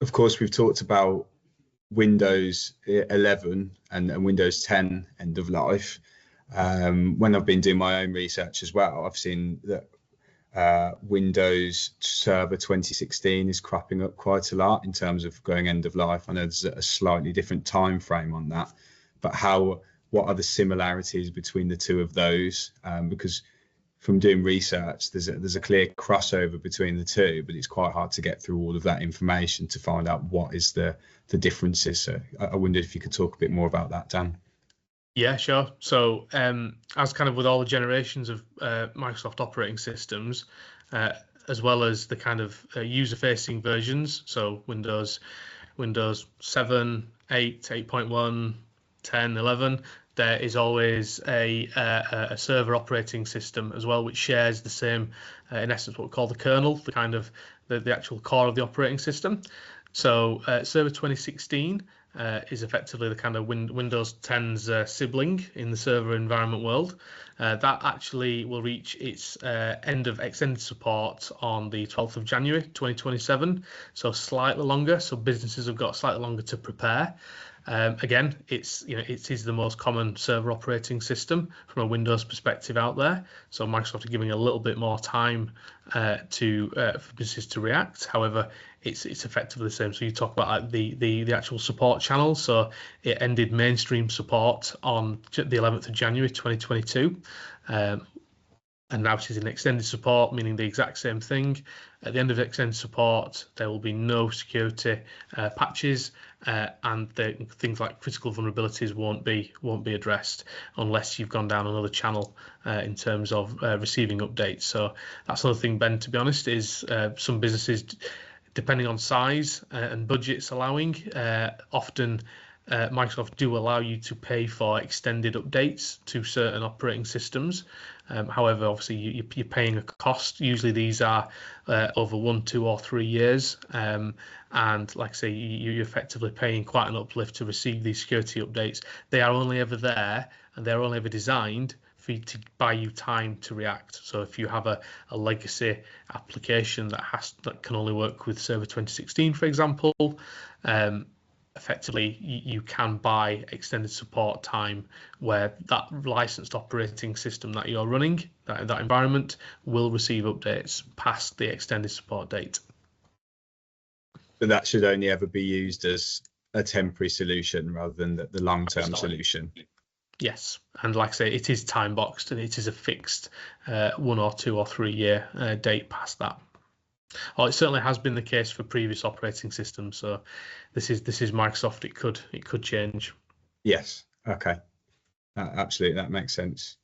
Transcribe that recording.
of course, we've talked about Windows 11 and Windows 10 end of life. When I've been doing my own research as well, I've seen that Windows Server 2016 is cropping up quite a lot in terms of going end of life. I know there's a slightly different time frame on that, but what are the similarities between the two of those? Because from doing research, there's a clear crossover between the two, but it's quite hard to get through all of that information to find out what is the differences. So I wondered if you could talk a bit more about that, Dan. Yeah, sure. So as kind of with all the generations of Microsoft operating systems, as well as the kind of user-facing versions, so Windows 7, 8, 8.1, 10, 11, there is always a server operating system as well, which shares the same, in essence, what we call the kernel, the kind of the actual core of the operating system. So Server 2016 is effectively the kind of Windows 10's sibling in the server environment world. That actually will reach its end of extended support on the 12th of January 2027, so slightly longer. So businesses have got slightly longer to prepare. Again, it is the most common server operating system from a Windows perspective out there. So Microsoft are giving a little bit more time for businesses to react. However, it's effectively the same. So you talk about like the actual support channel. So it ended mainstream support on the 11th of January 2022. And now it is in extended support, meaning the exact same thing. At the end of extended support, there will be no security patches, and things like critical vulnerabilities won't be addressed unless you've gone down another channel in terms of receiving updates. So that's another thing, Ben. To be honest, is some businesses, depending on size and budgets allowing, often Microsoft do allow you to pay for extended updates to certain operating systems. However, obviously you're paying a cost. Usually these are over 1, 2, or 3 years, and like I say, you're effectively paying quite an uplift to receive these security updates. They are only ever there, and they're only ever designed for you to buy you time to react. So if you have a legacy application that can only work with Server 2016, for example, effectively you can buy extended support time where that licensed operating system that you're running, that environment, will receive updates past the extended support date. But that should only ever be used as a temporary solution rather than the long-term solution. Yes, and like I say, it is time boxed and it is a fixed 1 or 2 or 3 year date past that. Or it certainly has been the case for previous operating systems. So this is Microsoft. It could change. Yes. Okay. Absolutely, that makes sense.